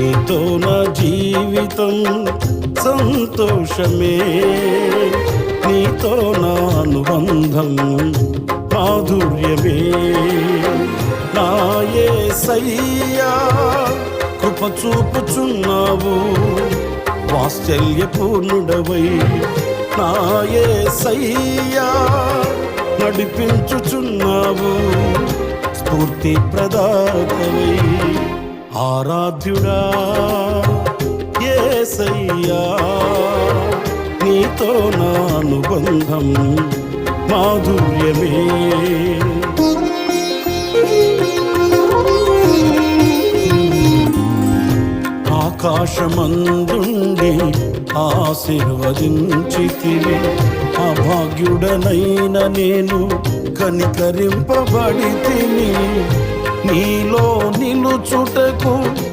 నీతో నా జీవితం సంతోషమే, నీతో నా అనుబంధం మాధుర్యమే. నా యేసయ్యా కృప చూపుచున్నావు, వాత్సల్యపూర్ణుడవై. నా యేసయ్యా నడిపించుచున్నావు, స్ఫూర్తి ప్రదాతవై. ఆరాధ్యుడా యేసయ్యా, నీతో నా అనుబంధం మాధుర్యమే. ఆకాశమందుండి ఆశీర్వదించితివి, అభాగ్యుడనైన నేను కనికరింపబడితిని. నీలో నిలుచుటకు